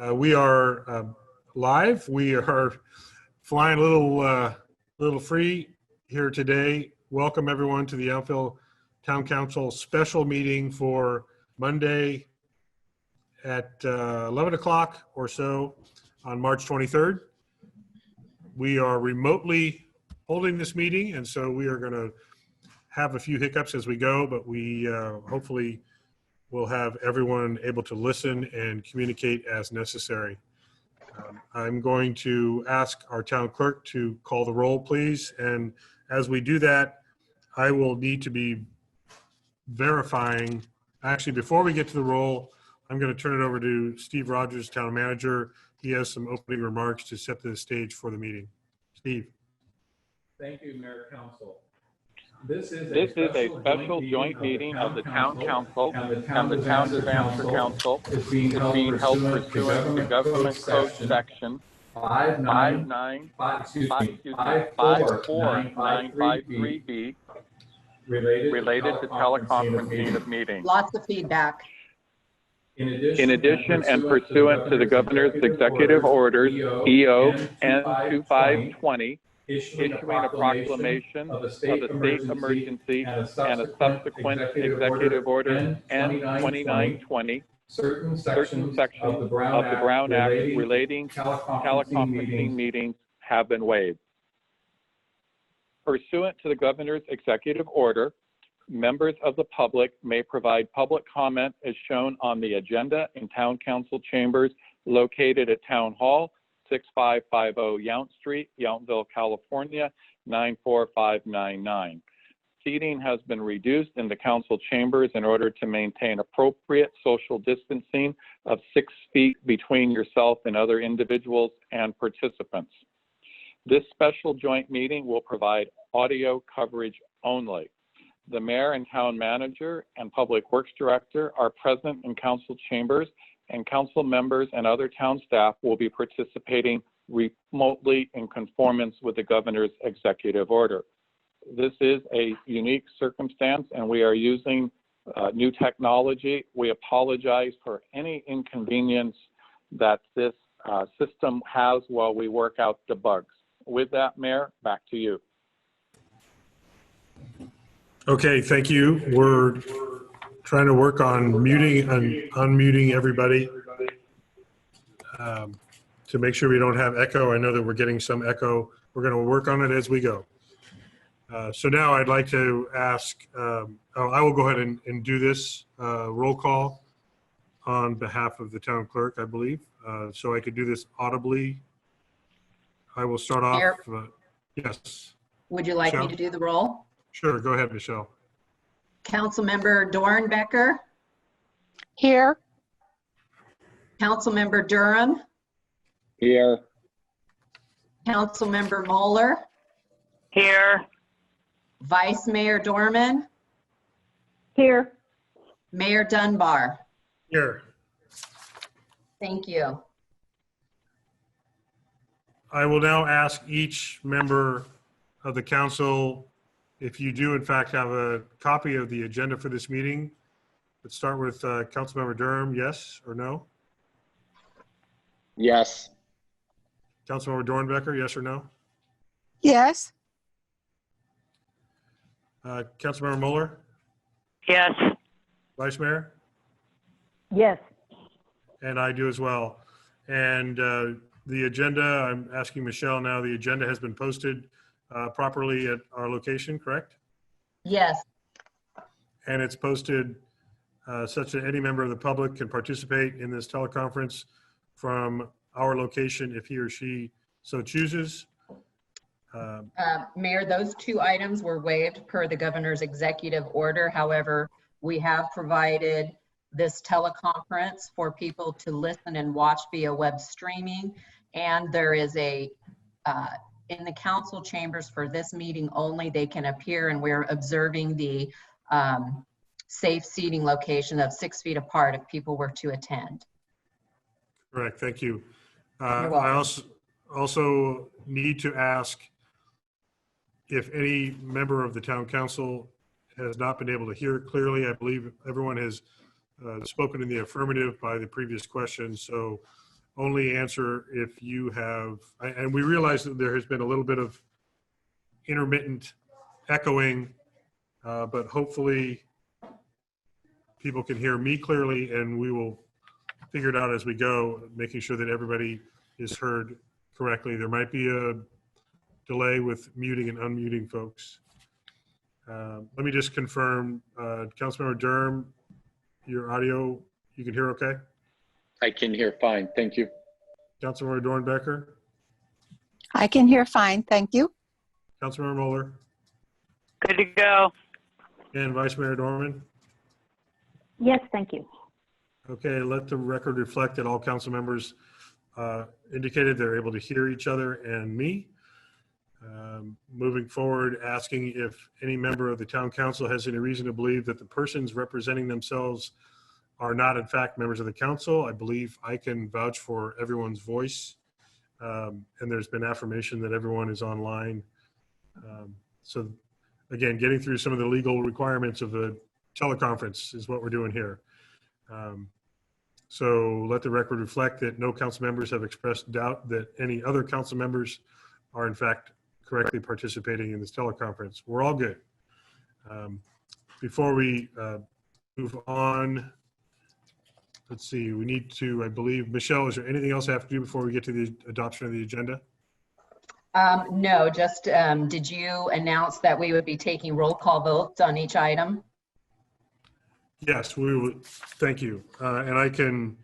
We are live. We are flying a little free here today. Welcome everyone to the Elmville Town Council special meeting for Monday at 11 o'clock or so on March 23rd. We are remotely holding this meeting, and so we are going to have a few hiccups as we go, but we hopefully will have everyone able to listen and communicate as necessary. I'm going to ask our town clerk to call the roll, please. And as we do that, I will need to be verifying. Actually, before we get to the roll, I'm going to turn it over to Steve Rogers, town manager. He has some opening remarks to set the stage for the meeting. Steve. Thank you, Mayor Council. This is a special joint meeting of the Town Council and the Town Disaster Council. It's being held pursuant to Government Code Section 54953B related to teleconferencing of meetings. Lots of feedback. In addition, and pursuant to the Governor's Executive Orders, EO N2520, issuing a proclamation of a state emergency and a subsequent executive order N2920, certain sections of the Brown Act relating to teleconferencing meetings have been waived. Pursuant to the Governor's executive order, members of the public may provide public comment as shown on the agenda in Town Council chambers located at Town Hall, 6550 Yount Street, Yountville, California, 94599. Seating has been reduced in the council chambers in order to maintain appropriate social distancing of 6 feet between yourself and other individuals and participants. This special joint meeting will provide audio coverage only. The mayor and town manager and public works director are present in council chambers, and council members and other town staff will be participating remotely in conformance with the governor's executive order. This is a unique circumstance, and we are using new technology. We apologize for any inconvenience that this system has while we work out the bugs. With that, Mayor, back to you. Okay, thank you. We're trying to work on muting and unmuting everybody to make sure we don't have echo. I know that we're getting some echo. We're going to work on it as we go. So now I'd like to ask, I will go ahead and do this roll call on behalf of the town clerk, I believe. So I could do this audibly. I will start off. Yes. Would you like Michelle? me to do the roll? Sure, go ahead, Michelle. Councilmember Dornbecker. Here. Councilmember Durham. Here. Councilmember Moeller. Here. Vice Mayor Dorman. Here. Mayor Dunbar. Here. Thank you. I will now ask each member of the council if you do in fact have a copy of the agenda for this meeting. Let's start with Councilmember Durham, yes or no? Yes. Councilmember Dornbecker, yes or no? Yes. Councilmember Mueller, Yes. Vice Mayor? Yes. And I do as well. And the agenda, I'm asking Michelle now, the agenda has been posted properly at our location, correct? Yes. And it's posted such that any member of the public can participate in this teleconference from our location if he or she so chooses. Mayor, those two items were waived per the governor's executive order. However, we have provided this teleconference for people to listen and watch via web streaming. And there is a, in the council chambers for this meeting only, they can appear, and we're observing the safe seating location of 6 feet apart if people were to attend. Correct, thank you. You're I welcome. also need to ask if any member of the town council has not been able to hear clearly. I believe everyone has spoken in the affirmative by the previous question. So only answer if you have, and we realize that there has been a little bit of intermittent echoing, but hopefully people can hear me clearly, and we will figure it out as we go, making sure that everybody is heard correctly. There might be a delay with muting and unmuting folks. Let me just confirm, Councilmember Durham, your audio, you can hear okay? I can hear fine. Thank you. Councilmember Dornbecker, I can hear fine, thank you. Councilmember Mueller, Good to go. and Vice Mayor Dorman. Yes, thank you. Okay, let the record reflect that all council members indicated they're able to hear each other and me. Moving forward, asking if any member of the town council has any reason to believe that the persons representing themselves are not in fact members of the council. I believe I can vouch for everyone's voice. And there's been affirmation that everyone is online. So again, getting through some of the legal requirements of the teleconference is what we're doing here. So let the record reflect that no council members have expressed doubt that any other council members are in fact correctly participating in this teleconference. We're all good. Before we move on, let's see, we need to, I believe, Michelle, is there anything else I have to do before we get to the adoption of the agenda? No, just, did you announce that we would be taking roll call votes on each item? Yes, we would. Thank you. And I can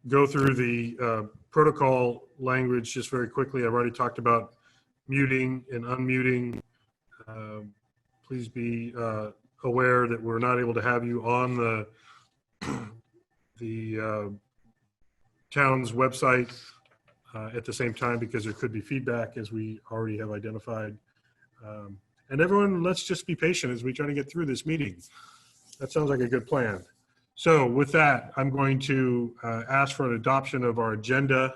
go through the protocol language just very quickly. I've already talked about muting and unmuting. Please be aware that we're not able to have you on the town's website at the same time because there could be feedback, as we already have identified. And everyone, let's just be patient as we try to get through this meeting. That sounds like a good plan. So with that, I'm going to ask for an adoption of our agenda,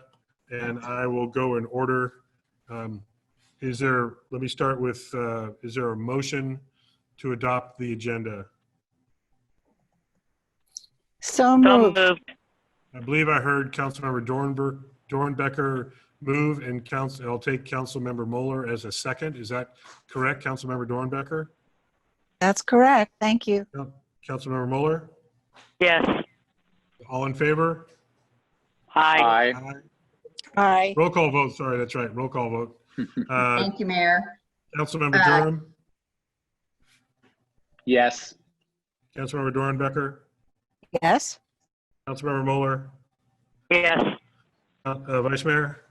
and I will go in order. Let me start with, is there a motion to adopt the agenda? So moved. I believe I heard Councilmember Dornbecker move, and I'll take Councilmember Mueller as a second. Is that correct, Councilmember Dornbecker? That's correct, thank you. Councilmember Mueller? Yes. All in favor? Aye. Aye. Aye. Roll call vote, sorry, that's right, roll call vote. Thank you, Mayor. Councilmember Durham? Yes. Councilmember Dornbecker? Yes. Councilmember Mueller? Yes. Vice Mayor?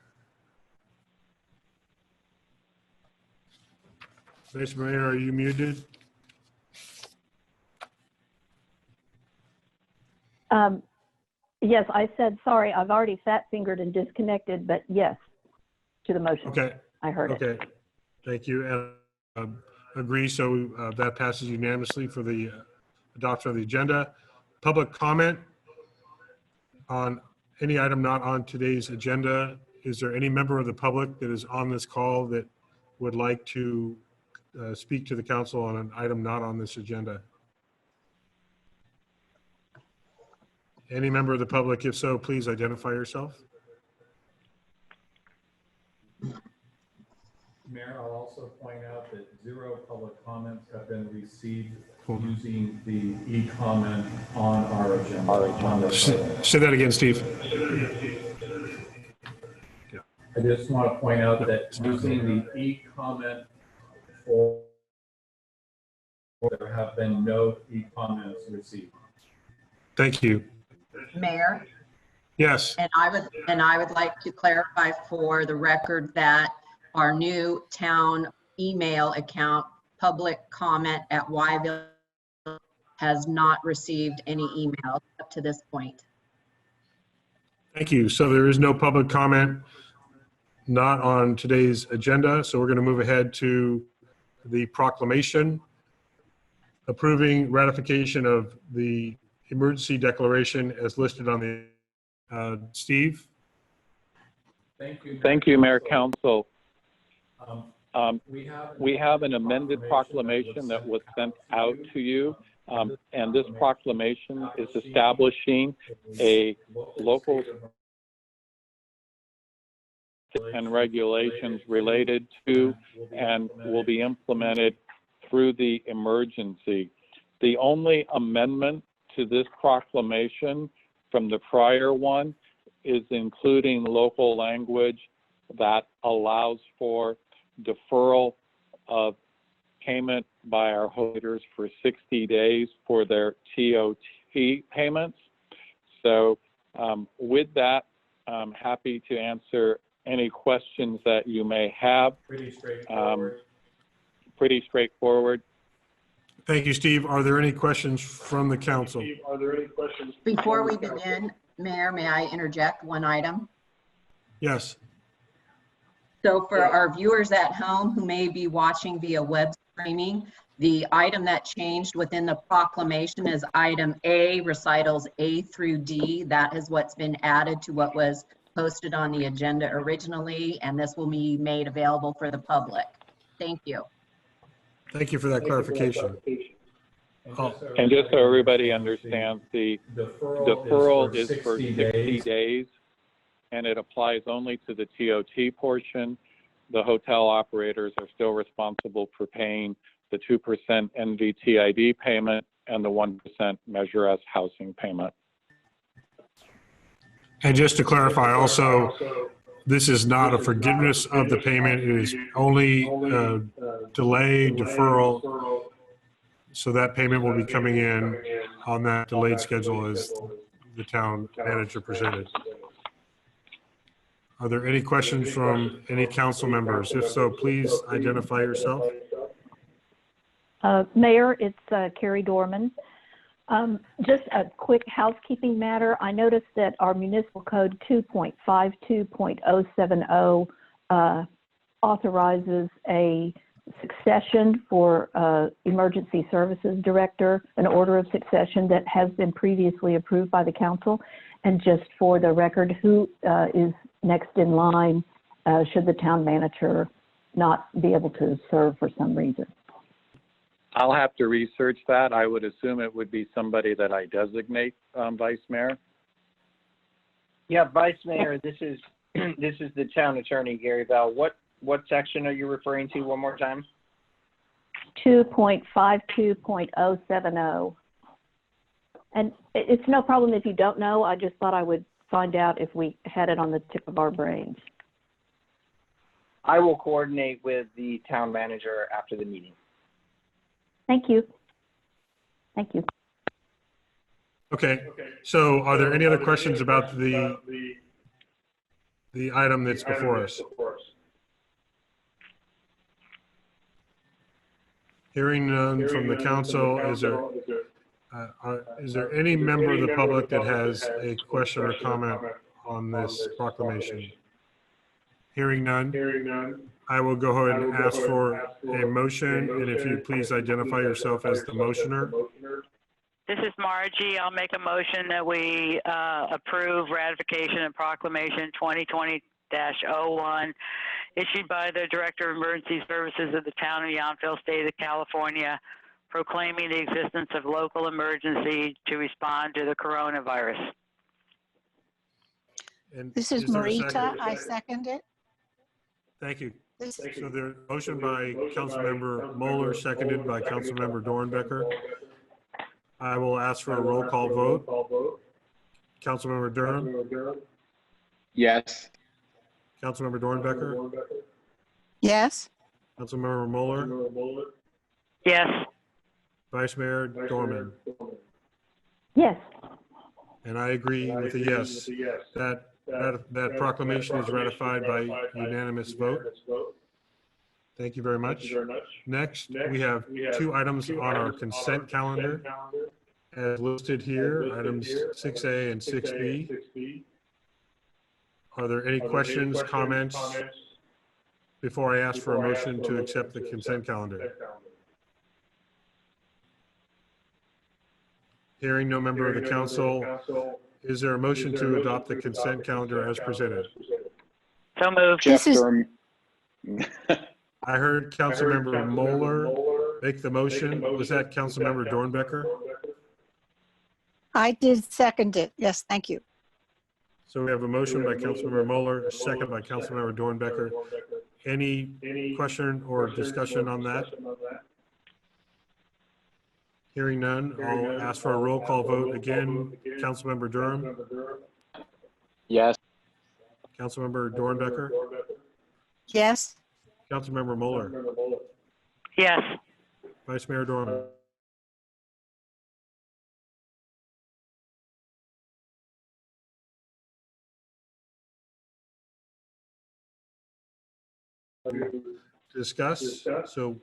Vice Mayor, are you muted? Yes, I said, sorry, I've already fat fingered and disconnected, but yes, to the motion. Okay, I heard it. okay, thank you. And agree, so that passes unanimously for the adoption of the agenda. Public comment on any item not on today's agenda. Is there any member of the public that is on this call that would like to speak to the council on an item not on this agenda? Any member of the public? If so, please identify yourself. Mayor, I'll also point out that 0 public comments have been received using the e-comment on our agenda. On this item. Say that again, Steve. I just want to point out that using the e-comment for there have been no e-comments received. Thank you. Mayor, Yes. and I would like to clarify for the record that our new town email account, publiccomment@yville, has not received any emails up to this point. Thank you. So there is no public comment not on today's agenda. So we're going to move ahead to the proclamation approving ratification of the emergency declaration as listed on the, Steve? Thank you. Thank you, Mayor Council. We have an amended proclamation that was sent out to you. And this proclamation is establishing a local and regulations related to and will be implemented through the emergency. The only amendment to this proclamation from the prior one is including local language that allows for deferral of payment by our holders for 60 days for their TOT payments. So with that, I'm happy to answer any questions that you may have. Pretty straightforward. Pretty straightforward. Thank you, Steve. Are there any questions from the council? Before we begin, Mayor, may I interject one item? Yes. So for our viewers at home who may be watching via web streaming, the item that changed within the proclamation is item A, recitals A through D. That is what's been added to what was posted on the agenda originally, and this will be made available for the public. Thank you. Thank you for that clarification. And just so everybody understands, the deferral is for 60 days, and it applies only to the TOT portion. The hotel operators are still responsible for paying the 2% NVTID payment and the 1% Measure S housing payment. And just to clarify also, this is not a forgiveness of the payment. It is only delay, deferral. So that payment will be coming in on that delayed schedule as the town manager presented. Are there any questions from any council members? If so, please identify yourself. Mayor, it's Carrie Dorman. Just a quick housekeeping matter. I noticed that our municipal code 2.52.070 authorizes a succession for emergency services director, an order of succession that has been previously approved by the council. And just for the record, who is next in line should the town manager not be able to serve for some reason? I'll have to research that. I would assume it would be somebody that I designate, Vice Mayor. Yeah, Vice Mayor, this is the town attorney, Gary Bell. What section are you referring to one more time? 2.52.070. And it's no problem if you don't know. I just thought I would find out if we had it on the tip of our brains. I will coordinate with the town manager after the meeting. Thank you. Thank you. Okay. So are there any other questions about the item that's before us? Hearing none from the council, is there any member of the public that has a question or comment on this proclamation? Hearing none, I will go ahead and ask for a motion, and if you please identify yourself as the motioner. This is Margie. I'll make a motion that we approve ratification and proclamation 2020-01 issued by the Director of Emergency Services of the town of Yountville, state of California, proclaiming the existence of local emergency to respond to the coronavirus. And This is there a Marita. second? I second it. Thank you. This, So there's a motion by Councilmember Moeller, seconded by Councilmember Dornbecker. I will ask for a roll call vote. Councilmember Durham, Yes. Councilmember Dornbecker, yes, Councilmember Moeller, Yes. Vice Mayor Dorman. Yes. And I agree with a yes. That proclamation is ratified by unanimous vote. Thank you very much. Next, we have two items on our consent calendar as listed here, items 6A and 6B. Are there any questions, comments before I ask for a motion to accept the consent calendar? Hearing no member of the council, is there a motion to adopt the consent calendar as presented? So moved. Jeff This is- Durham. I heard Councilmember Moeller make the motion. Was that Councilmember Dornbecker? I did second it. Yes, thank you. So we have a motion by Councilmember Mueller, a second by Councilmember Dornbecker. Any question or discussion on that? Hearing none, I'll ask for a roll call vote again. Councilmember Durham, Yes. Councilmember Dornbecker, Yes. Councilmember Mueller, Yes. Vice Mayor Dorman. Discuss. So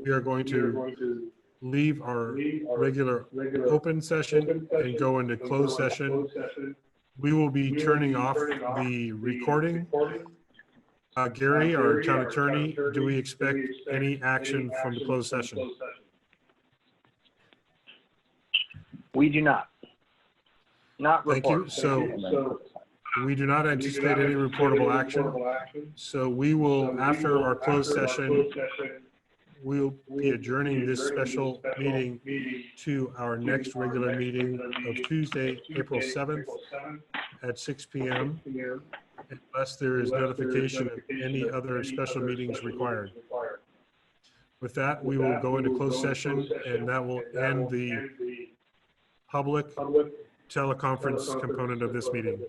we are going to leave our regular open session and go into closed session. We will be turning off the recording. Gary, our town attorney, do we expect any action from the closed session? We do not. Not Thank you. report. So we do not anticipate any reportable action. So we will, after our closed session, we'll be adjourning this special meeting to our next regular meeting of Tuesday, April 7th at 6 p.m. unless there is notification of any other special meetings required. With that, we will go into closed session, and that will end the public teleconference component of this meeting.